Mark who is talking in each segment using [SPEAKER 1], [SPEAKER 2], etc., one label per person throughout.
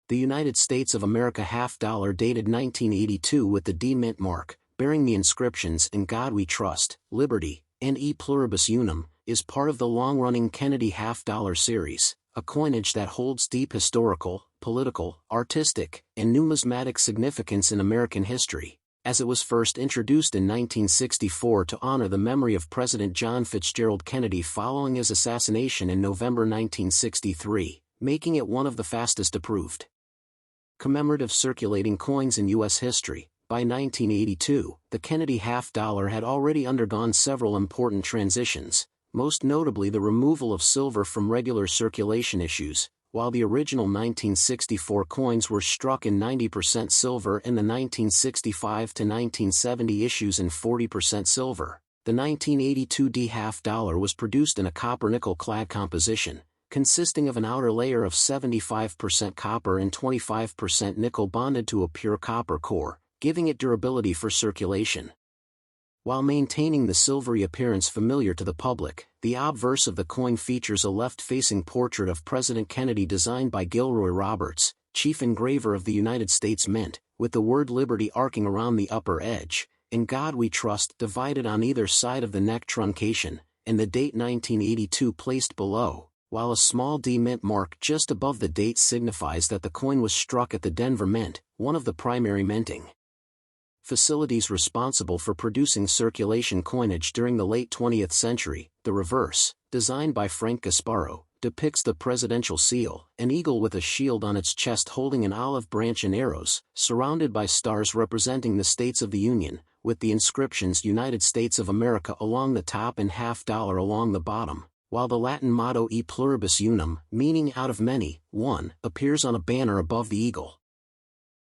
[SPEAKER 1] The United States of America half dollar dated 1982 with the D mint mark, bearing the inscriptions "In God We Trust, Liberty, and E Pluribus Unum," is part of the long-running Kennedy half-dollar series, a coinage that holds deep historical, political, artistic, and numismatic significance in American history, as it was first introduced in 1964 to honor the memory of President John Fitzgerald Kennedy following his assassination in November 1963, making it one of the fastest approved commemorative circulating coins in U.S. history. By 1982, the Kennedy half-dollar had already undergone several important transitions, most notably the removal of silver from regular circulation issues. While the original 1964 coins were struck in 90% silver and the 1965 to 1970 issues in 40% silver, the 1982 D half-dollar was produced in a copper-nickel clad composition, consisting of an outer layer of 75% copper and 25% nickel bonded to a pure copper core, giving it durability for circulation. While maintaining the silvery appearance familiar to the public, the obverse of the coin features a left-facing portrait of President Kennedy designed by Gilroy Roberts, chief engraver of the United States Mint, with the word Liberty arcing around the upper edge, "In God We Trust" divided on either side of the neck truncation, and the date 1982 placed below, while a small D mint mark just above the date signifies that the coin was struck at the Denver Mint, one of the primary minting facilities responsible for producing circulation coinage during the late 20th century. The reverse, designed by Frank Gasparo, depicts the presidential seal, an eagle with a shield on its chest holding an olive branch and arrows, surrounded by stars representing the states of the Union, with the inscriptions "United States of America" along the top and half-dollar along the bottom, while the Latin motto "E Pluribus Unum," meaning "out of many, one," appears on a banner above the eagle.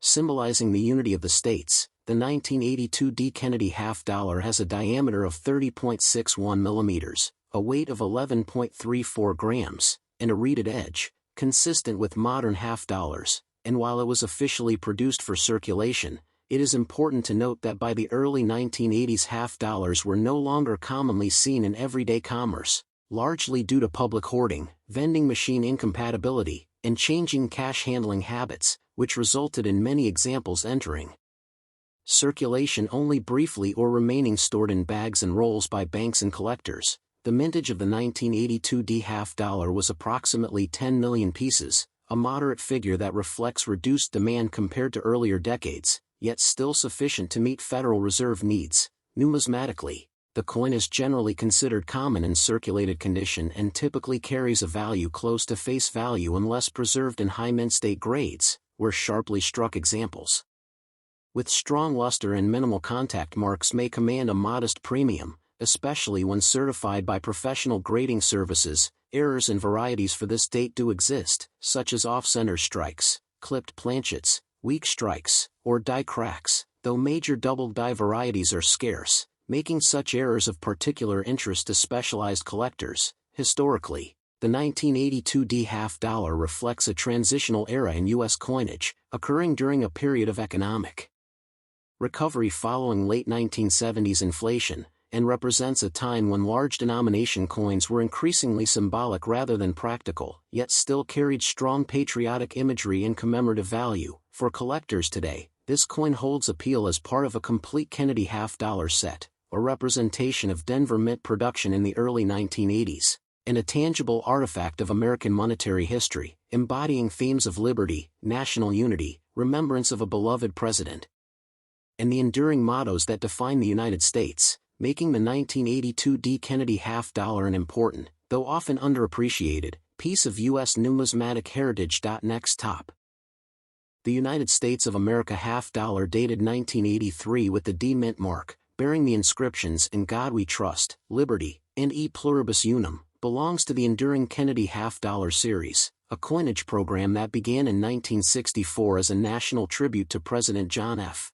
[SPEAKER 1] Symbolizing the unity of the states, the 1982 D Kennedy half-dollar has a diameter of 30.61 millimeters, a weight of 11.34 grams, and a reeded edge, consistent with modern half-dollars, and while it was officially produced for circulation, it is important to note that by the early 1980s half-dollars were no longer commonly seen in everyday commerce, largely due to public hoarding, vending machine incompatibility, and changing cash handling habits, which resulted in many examples entering circulation only briefly or remaining stored in bags and rolls by banks and collectors. The mintage of the 1982 D half-dollar was approximately 10 million pieces, a moderate figure that reflects reduced demand compared to earlier decades, yet still sufficient to meet Federal Reserve needs. Numismatically, the coin is generally considered common in circulated condition and typically carries a value close to face value unless preserved in high mint state grades, where sharply struck examples with strong luster and minimal contact marks may command a modest premium, especially when certified by professional grading services. Errors and varieties for this date do exist, such as off-center strikes, clipped planchets, weak strikes, or die cracks, though major double die varieties are scarce, making such errors of particular interest to specialized collectors. Historically, the 1982 D half-dollar reflects a transitional era in U.S. coinage, occurring during a period of economic recovery following late 1970s inflation, and represents a time when large denomination coins were increasingly symbolic rather than practical, yet still carried strong patriotic imagery and commemorative value. For collectors today, this coin holds appeal as part of a complete Kennedy half-dollar set, a representation of Denver Mint production in the early 1980s, and a tangible artifact of American monetary history, embodying themes of liberty, national unity, remembrance of a beloved president, and the enduring mottos that define the United States, making the 1982 D Kennedy half-dollar an important, though often underappreciated, piece of U.S. numismatic heritage. Next top. The United States of America half-dollar dated 1983 with the D mint mark, bearing the inscriptions "In God We Trust, Liberty, and E Pluribus Unum," belongs to the enduring Kennedy half-dollar series, a coinage program that began in 1964 as a national tribute to President John F.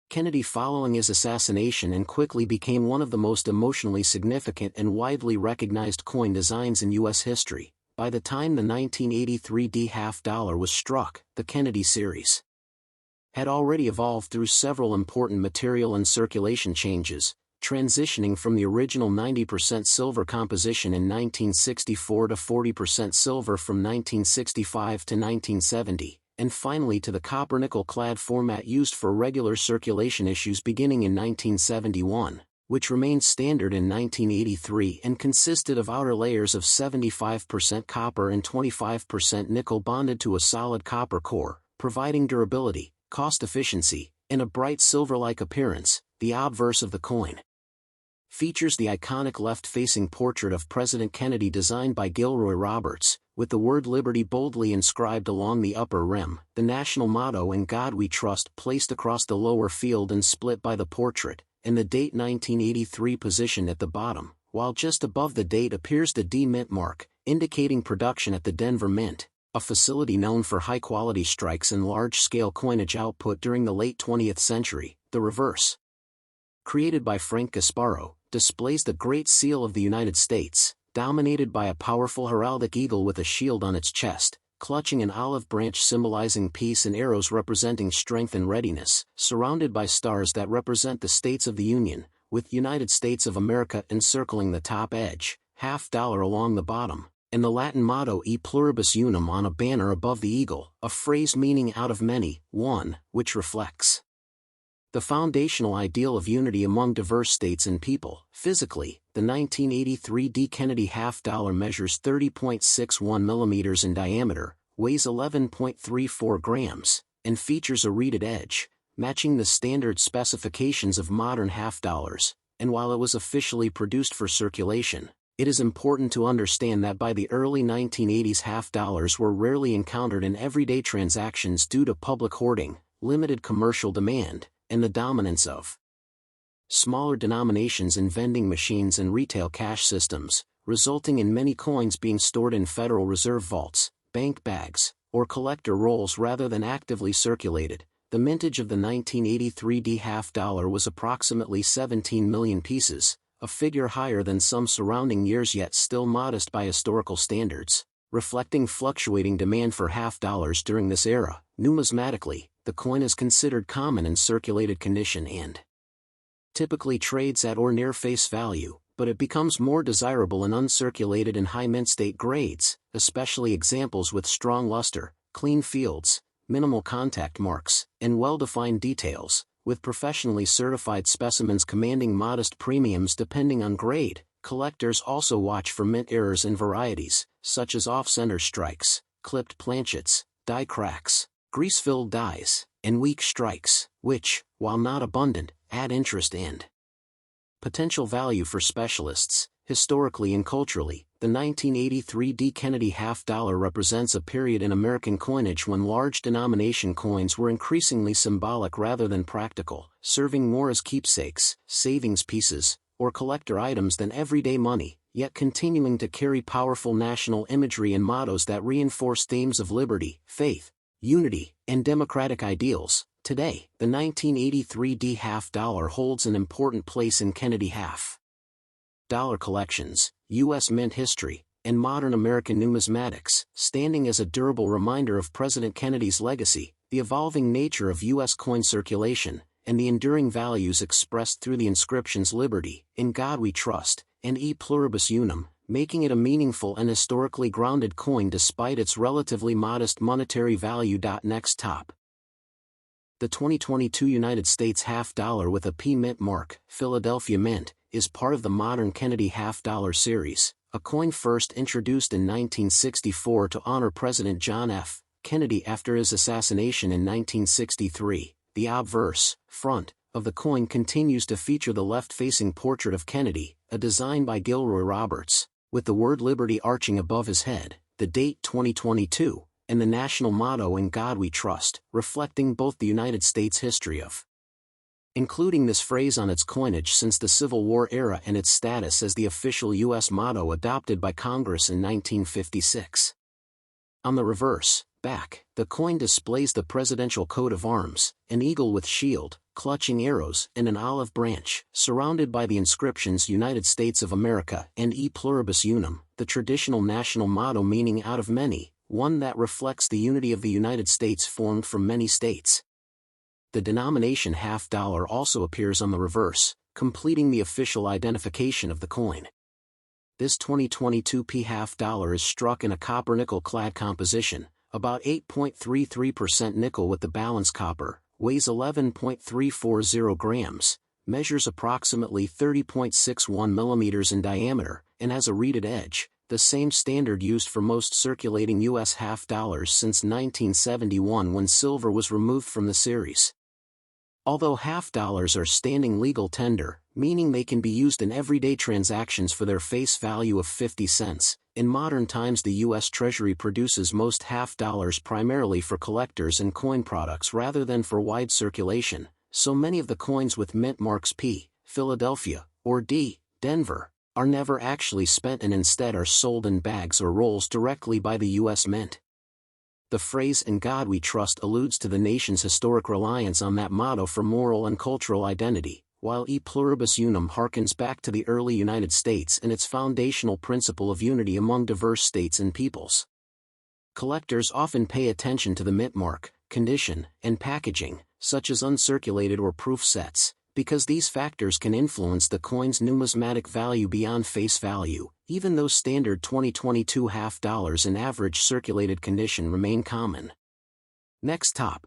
[SPEAKER 1] Kennedy following his assassination, and quickly became one of the most emotionally significant and widely recognized coin designs in U.S. history. By the time the 1983 D half-dollar was struck, the Kennedy series had already evolved through several important material and circulation changes, transitioning from the original 90% silver composition in 1964 to 40% silver from 1965 to 1970, and finally to the copper-nickel-clad format used for regular circulation issues beginning in 1971, which remained standard in 1983 and consisted of outer layers of 75% copper and 25% nickel bonded to a solid copper core, providing durability, cost efficiency, and a bright silver-like appearance. The obverse of the coin features the iconic left-facing portrait of President Kennedy designed by Gilroy Roberts, with the word Liberty boldly inscribed along the upper rim, the national motto "In God We Trust" placed across the lower field and split by the portrait, and the date 1983 positioned at the bottom, while just above the date appears the D Mint mark, indicating production at the Denver Mint, a facility known for high-quality strikes and large-scale coinage output during the late 20th century. The reverse, created by Frank Gasparo, displays the Great Seal of the United States, dominated by a powerful heraldic eagle with a shield on its chest, clutching an olive branch symbolizing peace and arrows representing strength and readiness, surrounded by stars that represent the states of the Union, with United States of America encircling the top edge, $50 along the bottom, and the Latin motto E pluribus unum on a banner above the eagle, a phrase meaning out of many, one, which reflects the foundational ideal of unity among diverse states and people. Physically, the 1983 D Kennedy $50 measures 30.61 millimeters in diameter, weighs 11.34 grams, and features a reeded edge, matching the standard specifications of modern $50, and while it was officially produced for circulation, it is important to understand that by the early 1980s $50 were rarely encountered in everyday transactions due to public hoarding, limited commercial demand, and the dominance of smaller denominations in vending machines and retail cash systems, resulting in many coins being stored in Federal Reserve vaults, bank bags, or collector rolls rather than actively circulated. The mintage of the 1983 D $50 was approximately 17 million pieces, a figure higher than some surrounding years yet still modest by historical standards, reflecting fluctuating demand for $50 during this era. Numismatically, the coin is considered common in circulated condition and typically trades at or near face value, but it becomes more desirable in uncirculated and high mint state grades, especially examples with strong luster, clean fields, minimal contact marks, and well-defined details, with professionally certified specimens commanding modest premiums depending on grade. Collectors also watch for mint errors in varieties, such as off-center strikes, clipped planchets, die cracks, grease-filled dies, and weak strikes, which, while not abundant, add interest and potential value for specialists. Historically and culturally, the 1983 D Kennedy $50 represents a period in American coinage when large denomination coins were increasingly symbolic rather than practical, serving more as keepsakes, savings pieces, or collector items than everyday money, yet continuing to carry powerful national imagery and mottos that reinforce themes of liberty, faith, unity, and democratic ideals. Today, the 1983 D $50 holds an important place in Kennedy $50 collections, U.S. mint history, and modern American numismatics, standing as a durable reminder of President Kennedy's legacy, the evolving nature of U.S. coin circulation, and the enduring values expressed through the inscriptions Liberty, In God We Trust, and E Pluribus Unum, making it a meaningful and historically grounded coin despite its relatively modest monetary value. Next top. The 2022 United States $50 with a P Mint mark, Philadelphia Mint, is part of the modern Kennedy $50 series, a coin first introduced in 1964 to honor President John F. Kennedy after his assassination in 1963. The obverse, front, of the coin continues to feature the left-facing portrait of Kennedy, a design by Gilroy Roberts, with the word Liberty arching above his head, the date 2022, and the national motto In God We Trust, reflecting both the United States history of including this phrase on its coinage since the Civil War era and its status as the official U.S. motto adopted by Congress in 1956. On the reverse, back, the coin displays the presidential coat of arms, an eagle with shield, clutching arrows, and an olive branch, surrounded by the inscriptions United States of America and E Pluribus Unum, the traditional national motto meaning out of many, one that reflects the unity of the United States formed from many states. The denomination $50 also appears on the reverse, completing the official identification of the coin. This 2022 P $50 is struck in a copper-nickel-clad composition, about 8.33% nickel with the balance copper, weighs 11.340 grams, measures approximately 30.61 millimeters in diameter, and has a reeded edge, the same standard used for most circulating U.S. half dollars since 1971 when silver was removed from the series. Although half dollars are standing legal tender, meaning they can be used in everyday transactions for their face value of 50 cents, in modern times the U.S. Treasury produces most half dollars primarily for collectors and coin products rather than for wide circulation, so many of the coins with mint marks P, Philadelphia, or D, Denver, are never actually spent and instead are sold in bags or rolls directly by the U.S. Mint. The phrase "In God We Trust" alludes to the nation's historic reliance on that motto for moral and cultural identity, while E pluribus unum harkens back to the early United States and its foundational principle of unity among diverse states and peoples. Collectors often pay attention to the mint mark, condition, and packaging, such as uncirculated or proof sets, because these factors can influence the coin's numismatic value beyond face value, even though standard 2022 half dollars in average circulated condition remain common. Next top.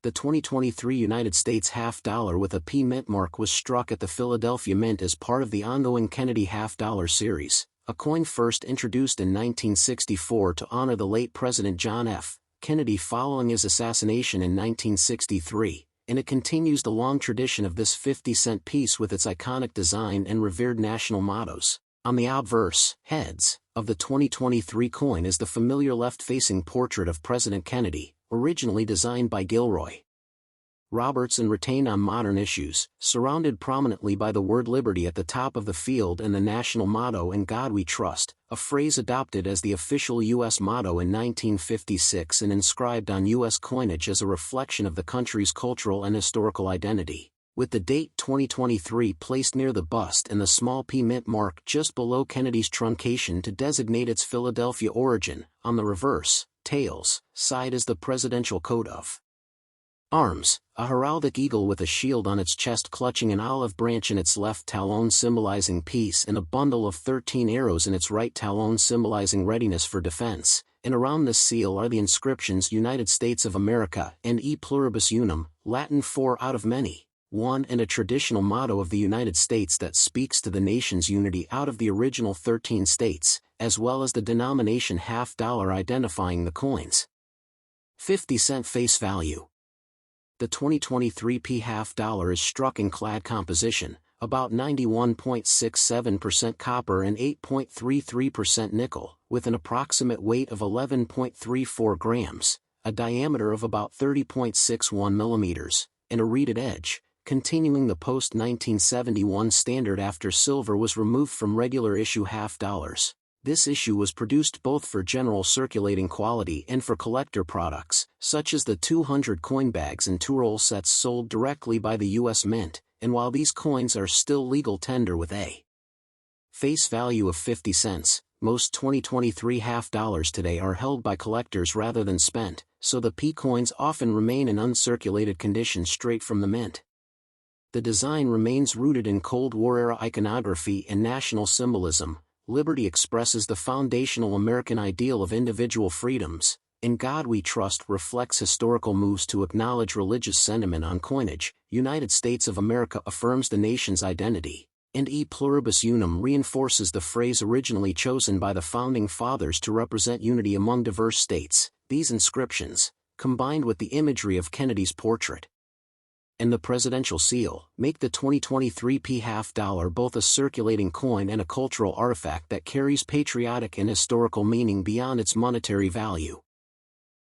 [SPEAKER 1] The 2023 United States half dollar with a P mint mark was struck at the Philadelphia Mint as part of the ongoing Kennedy half dollar series, a coin first introduced in 1964 to honor the late President John F. Kennedy following his assassination in 1963. And it continues the long tradition of this 50-cent piece with its iconic design and revered national mottos. On the obverse, heads, of the 2023 coin is the familiar left-facing portrait of President Kennedy, originally designed by Gilroy Roberts and retained on modern issues, surrounded prominently by the word liberty at the top of the field and the national motto "In God We Trust," a phrase adopted as the official U.S. motto in 1956 and inscribed on U.S. coinage as a reflection of the country's cultural and historical identity, with the date 2023 placed near the bust and the small P mint mark just below Kennedy's truncation to designate its Philadelphia origin. On the reverse, tails, side is the presidential coat of arms, a heraldic eagle with a shield on its chest clutching an olive branch in its left talon symbolizing peace and a bundle of 13 arrows in its right talon symbolizing readiness for defense, and around this seal are the inscriptions United States of America and E pluribus unum, Latin four out of many, one, and a traditional motto of the United States that speaks to the nation's unity out of the original 13 states, as well as the denomination half dollar identifying the coin's 50-cent face value. The 2023 P half dollar is struck in clad composition, about 91.67% copper and 8.33% nickel, with an approximate weight of 11.34 grams, a diameter of about 30.61 millimeters, and a reeded edge, continuing the post-1971 standard after silver was removed from regular issue half dollars. This issue was produced both for general circulating quality and for collector products, such as the 200 coin bags and 2-roll sets sold directly by the U.S. Mint, and while these coins are still legal tender with a face value of 50 cents, most 2023 half dollars today are held by collectors rather than spent, so the P coins often remain in uncirculated condition straight from the mint. The design remains rooted in Cold War-era iconography and national symbolism. Liberty expresses the foundational American ideal of individual freedoms. In God We Trust reflects historical moves to acknowledge religious sentiment on coinage. United States of America affirms the nation's identity. And E pluribus unum reinforces the phrase originally chosen by the Founding Fathers to represent unity among diverse states. These inscriptions, combined with the imagery of Kennedy's portrait and the presidential seal, make the 2023 P half dollar both a circulating coin and a cultural artifact that carries patriotic and historical meaning beyond its monetary value.